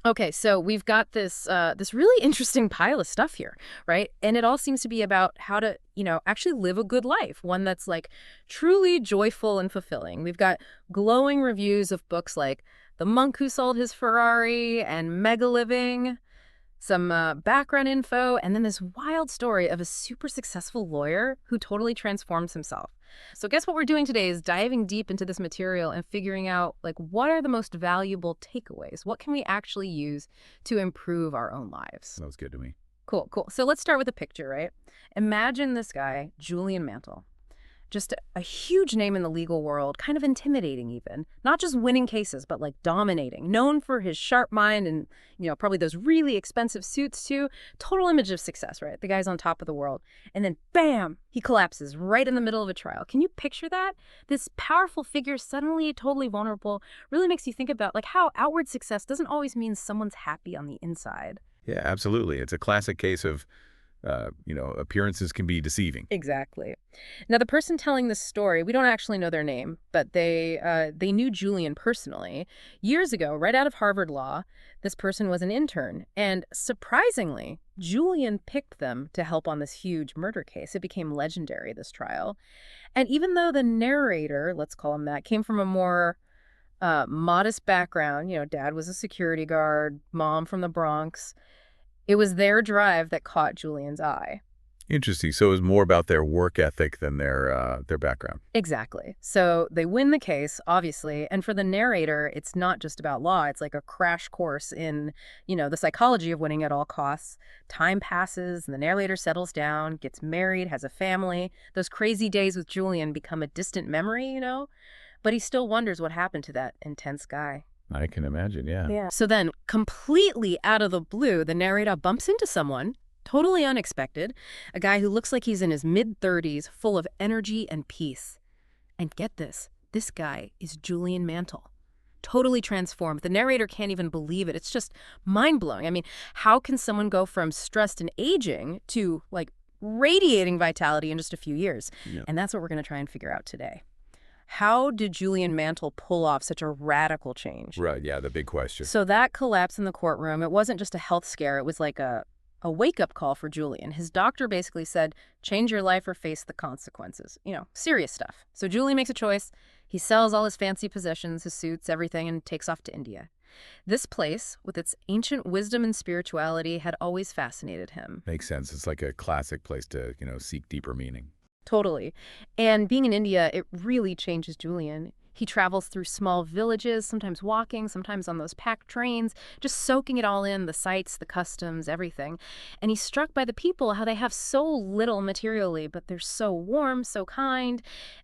Okay, so we've got this really interesting pile of stuff here, right? And it all seems to be about how to, actually live a good life, one that's like truly joyful and fulfilling. We've got glowing reviews of books like The Monk Who Sold His Ferrari and Mega Living, some background info, and then this wild story of a super successful lawyer who totally transforms himself. So guess what we're doing today is diving deep into this material and figuring out like what are the most valuable takeaways? What can we actually use to improve our own lives? Sounds good to me. Cool, cool. So let's start with a picture, right? Imagine this guy, Julian Mantle. Just a huge name in the legal world, kind of intimidating even. Not just winning cases, but like dominating. Known for his sharp mind and, probably those really expensive suits too. Total image of success, right? The guy's on top of the world. And then bam, he collapses right in the middle of a trial. Can you picture that? This powerful figure suddenly totally vulnerable really makes you think about like how outward success doesn't always mean someone's happy on the inside. Yeah, absolutely. It's a classic case of, appearances can be deceiving. Exactly. Now, the person telling this story, we don't actually know their name, but they knew Julian personally. Years ago, right out of Harvard Law, this person was an intern. And surprisingly, Julian picked them to help on this huge murder case. It became legendary, this trial. And even though the narrator, let's call him that, came from a more modest background, dad was a security guard, mom from the Bronx, it was their drive that caught Julian's eye. Interesting. So it was more about their work ethic than their background. Exactly. So they win the case, obviously. And for the narrator, it's not just about law. It's like a crash course in, the psychology of winning at all costs. Time passes, and the narrator settles down, gets married, has a family. Those crazy days with Julian become a distant memory. But he still wonders what happened to that intense guy. I can imagine, yeah. Yeah. So then, completely out of the blue, the narrator bumps into someone, totally unexpected, a guy who looks like he's in his mid-30s, full of energy and peace. And get this guy is Julian Mantle. Totally transformed. The narrator can't even believe it. It's just mind-blowing. I mean, how can someone go from stressed and aging to, like, radiating vitality in just a few years? Yeah. And that's what we're going to try and figure out today. How did Julian Mantle pull off such a radical change? Right, yeah, the big question. So that collapse in the courtroom, it wasn't just a health scare. It was like a wake-up call for Julian. His doctor basically said, change your life or face the consequences. Serious stuff. So Julian makes a choice. He sells all his fancy possessions, his suits, everything, and takes off to India. This place, with its ancient wisdom and spirituality, had always fascinated him. Makes sense. It's like a classic place to, seek deeper meaning. Totally. And being in India, it really changes Julian. He travels through small villages, sometimes walking, sometimes on those packed trains, just soaking it all in, the sights, the customs, everything. And he's struck by the people, how they have so little materially, but they're so warm, so kind,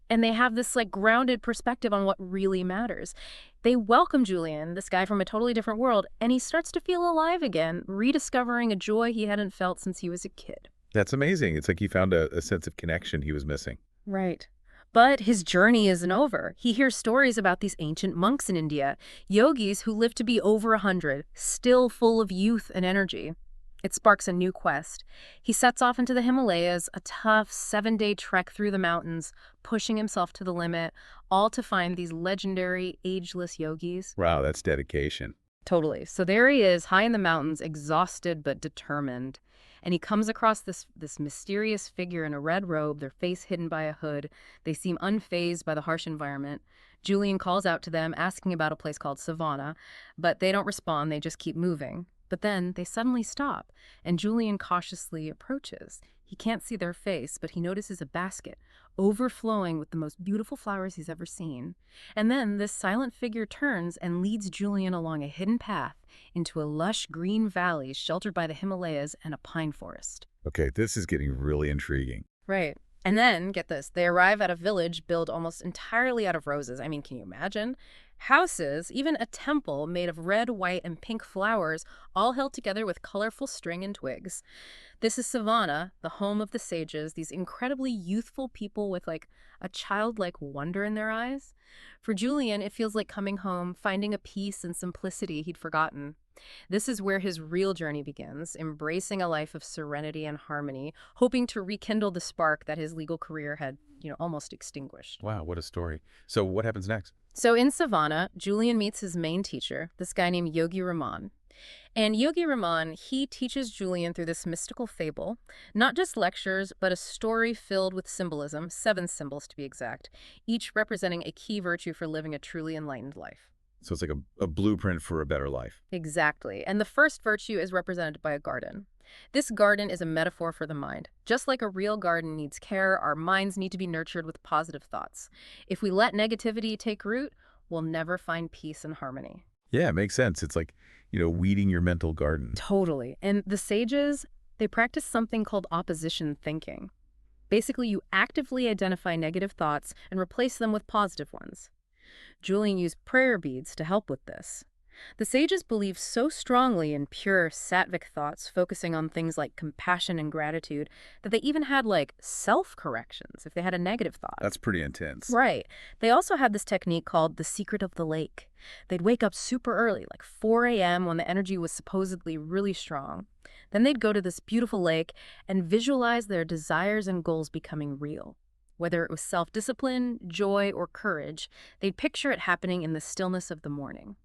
and they have this like grounded perspective on what really matters. They welcome Julian, this guy from a totally different world, and he starts to feel alive again, rediscovering a joy he hadn't felt since he was a kid. That's amazing. It's like he found a sense of connection he was missing. Right. But his journey isn't over. He hears stories about these ancient monks in India, yogis who lived to be over 100, still full of youth and energy. It sparks a new quest. He sets off into the Himalayas, a tough 7-day trek through the mountains, pushing himself to the limit, all to find these legendary, ageless yogis. Wow, that's dedication. Totally. So there he is, high in the mountains, exhausted but determined. And he comes across this mysterious figure in a red robe, their face hidden by a hood. They seem unfazed by the harsh environment. Julian calls out to them, asking about a place called Savannah, but they don't respond, they just keep moving. But then they suddenly stop, and Julian cautiously approaches. He can't see their face, but he notices a basket overflowing with the most beautiful flowers he's ever seen. And then this silent figure turns and leads Julian along a hidden path into a lush green valley sheltered by the Himalayas and a pine forest. Okay, this is getting really intriguing. Right. And then, get this, they arrive at a village built almost entirely out of roses. I mean, can you imagine? Houses, even a temple made of red, white, and pink flowers, all held together with colorful string and twigs. This is Savannah, the home of the sages, these incredibly youthful people with like a childlike wonder in their eyes. For Julian, it feels like coming home, finding a peace and simplicity he'd forgotten. This is where his real journey begins, embracing a life of serenity and harmony, hoping to rekindle the spark that his legal career had, almost extinguished. Wow, what a story. So what happens next? So in Savannah, Julian meets his main teacher, this guy named Yogi Raman. And Yogi Raman, he teaches Julian through this mystical fable, not just lectures, but a story filled with symbolism, 7 symbols to be exact, each representing a key virtue for living a truly enlightened life. So it's like a blueprint for a better life. Exactly. And the first virtue is represented by a garden. This garden is a metaphor for the mind. Just like a real garden needs care, our minds need to be nurtured with positive thoughts. If we let negativity take root, we'll never find peace and harmony. Yeah, it makes sense. It's like, weeding your mental garden. Totally. And the sages, they practice something called opposition thinking. Basically, you actively identify negative thoughts and replace them with positive ones. Julian used prayer beads to help with this. The sages believed so strongly in pure sattvic thoughts, focusing on things like compassion and gratitude, that they even had self-corrections if they had a negative thought. That's pretty intense. Right. They also had this technique called the secret of the lake. They'd wake up super early, like 4 a.m. when the energy was supposedly really strong. Then they'd go to this beautiful lake and visualize their desires and goals becoming real. Whether it was self-discipline, joy, or courage, they'd picture it happening in the stillness of the morning.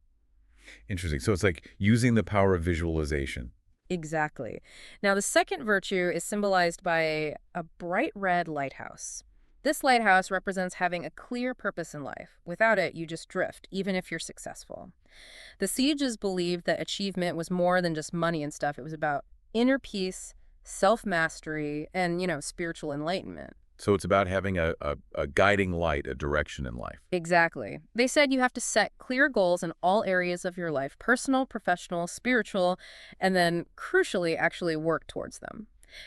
Interesting. So it's like using the power of visualization. Exactly. Now, the second virtue is symbolized by a bright red lighthouse. This lighthouse represents having a clear purpose in life. Without it, you just drift, even if you're successful. The sages believed that achievement was more than just money and stuff. It was about inner peace, self-mastery, and, spiritual enlightenment. So it's about having a guiding light, a direction in life. Exactly. They said you have to set clear goals in all areas of your life, personal, professional, spiritual, and then, crucially, actually work towards them.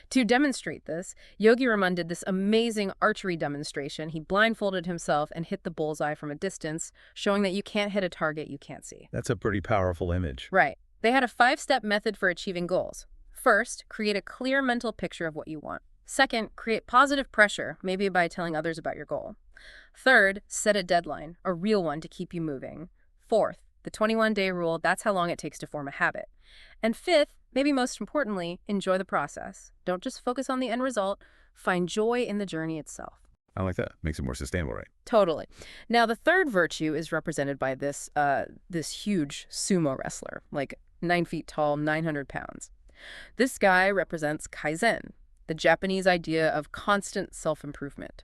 To demonstrate this, Yogi Raman did this amazing archery demonstration. He blindfolded himself and hit the bullseye from a distance, showing that you can't hit a target you can't see. That's a pretty powerful image. Right. They had a 5-step method for achieving goals. First, create a clear mental picture of what you want. Second, create positive pressure, maybe by telling others about your goal. Third, set a deadline, a real one to keep you moving. Fourth, the 21-day rule, that's how long it takes to form a habit. And fifth, maybe most importantly, enjoy the process. Don't just focus on the end result, find joy in the journey itself. I like that. Makes it more sustainable, right? Totally. Now, the third virtue is represented by this huge sumo wrestler, 9 feet tall, 900 pounds. This guy represents Kaizen, the Japanese idea of constant self-improvement.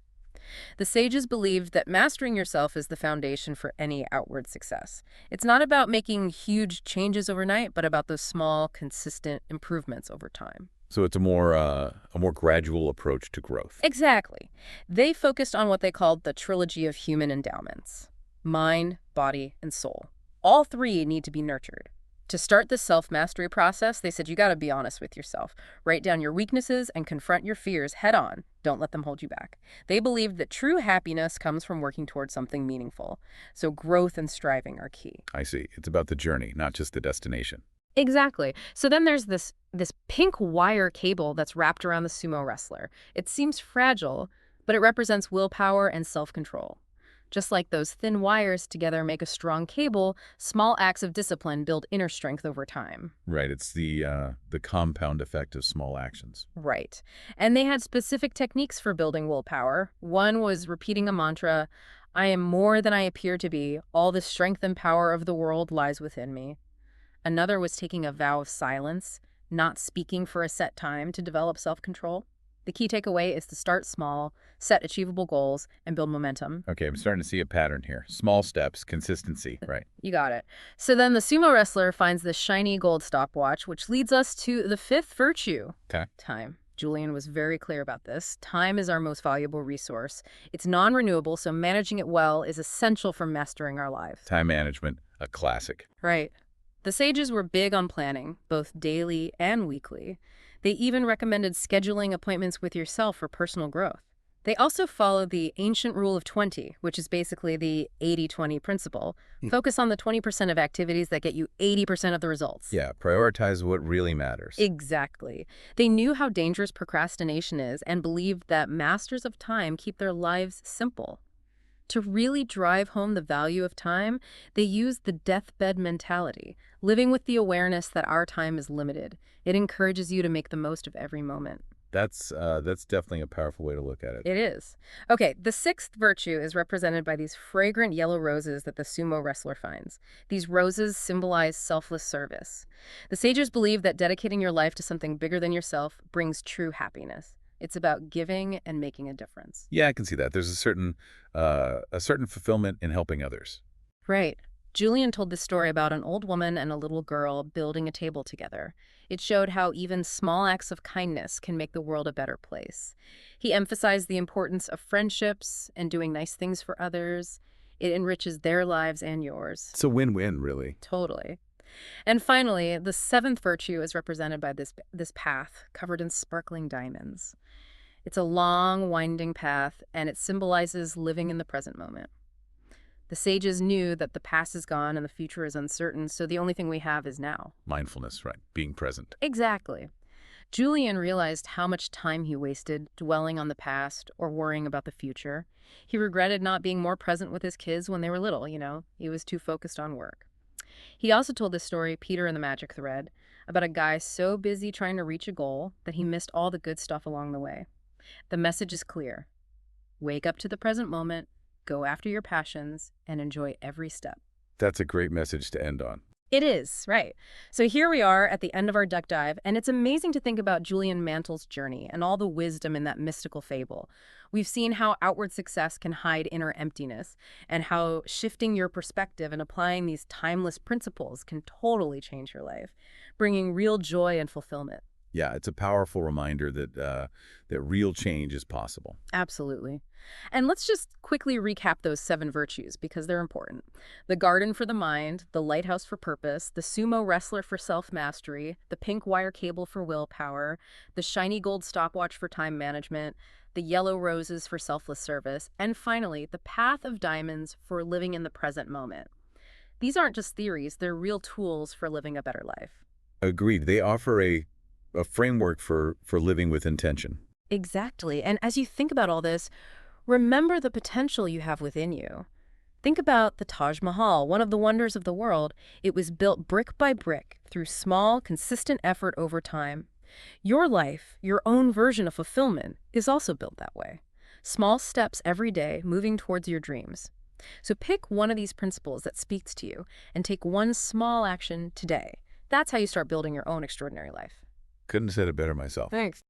The sages believed that mastering yourself is the foundation for any outward success. It's not about making huge changes overnight, but about those small, consistent improvements over time. So it's a more gradual approach to growth. Exactly. They focused on what they called the trilogy of human endowments: mind, body, and soul. All 3 need to be nurtured. To start the self-mastery process, they said you got to be honest with yourself. Write down your weaknesses and confront your fears head on. Don't let them hold you back. They believed that true happiness comes from working towards something meaningful. So growth and striving are key. I see. It's about the journey, not just the destination. Exactly. So then there's this pink wire cable that's wrapped around the sumo wrestler. It seems fragile, but it represents willpower and self-control. Just like those thin wires together make a strong cable, small acts of discipline build inner strength over time. Right. It's the compound effect of small actions. Right. And they had specific techniques for building willpower. One was repeating a mantra: I am more than I appear to be. All the strength and power of the world lies within me. Another was taking a vow of silence, not speaking for a set time to develop self-control. The key takeaway is to start small, set achievable goals, and build momentum. Okay, I'm starting to see a pattern here. Small steps, consistency, right? You got it. So then the sumo wrestler finds this shiny gold stopwatch, which leads us to the 5th virtue. Okay. Time. Julian was very clear about this. Time is our most valuable resource. It's non-renewable, so managing it well is essential for mastering our lives. Time management, a classic. Right. The sages were big on planning, both daily and weekly. They even recommended scheduling appointments with yourself for personal growth. They also followed the ancient rule of 20, which is basically the 80-20 principle. Focus on the 20% of activities that get you 80% of the results. Yeah, prioritize what really matters. Exactly. They knew how dangerous procrastination is and believed that masters of time keep their lives simple. To really drive home the value of time, they used the deathbed mentality, living with the awareness that our time is limited. It encourages you to make the most of every moment. That's definitely a powerful way to look at it. It is. Okay, the sixth virtue is represented by these fragrant yellow roses that the sumo wrestler finds. These roses symbolize selfless service. The sages believe that dedicating your life to something bigger than yourself brings true happiness. It's about giving and making a difference. Yeah, I can see that. There's a certain fulfillment in helping others. Right. Julian told this story about an old woman and a little girl building a table together. It showed how even small acts of kindness can make the world a better place. He emphasized the importance of friendships and doing nice things for others. It enriches their lives and yours. It's a win-win, really. Totally. And finally, the seventh virtue is represented by this path covered in sparkling diamonds. It's a long, winding path, and it symbolizes living in the present moment. The sages knew that the past is gone and the future is uncertain, so the only thing we have is now. Mindfulness, right? Being present. Exactly. Julian realized how much time he wasted dwelling on the past or worrying about the future. He regretted not being more present with his kids when they were little. He was too focused on work. He also told this story, Peter and the Magic Thread, about a guy so busy trying to reach a goal that he missed all the good stuff along the way. The message is clear. Wake up to the present moment, go after your passions, and enjoy every step. That's a great message to end on. It is, right. So here we are at the end of our duck dive, and it's amazing to think about Julian Mantle's journey and all the wisdom in that mystical fable. We've seen how outward success can hide inner emptiness, and how shifting your perspective and applying these timeless principles can totally change your life, bringing real joy and fulfillment. Yeah, it's a powerful reminder that real change is possible. Absolutely. And let's just quickly recap those seven virtues because they're important. The garden for the mind, the lighthouse for purpose, the sumo wrestler for self-mastery, the pink wire cable for willpower, the shiny gold stopwatch for time management, the yellow roses for selfless service, and finally, the path of diamonds for living in the present moment. These aren't just theories, they're real tools for living a better life. Agreed. They offer a framework for living with intention. Exactly. And as you think about all this, remember the potential you have within you. Think about the Taj Mahal, one of the wonders of the world. It was built brick by brick through small, consistent effort over time. Your life, your own version of fulfillment, is also built that way. Small steps every day moving towards your dreams. So pick one of these principles that speaks to you and take one small action today. That's how you start building your own extraordinary life. Couldn't have said it better myself. Thanks.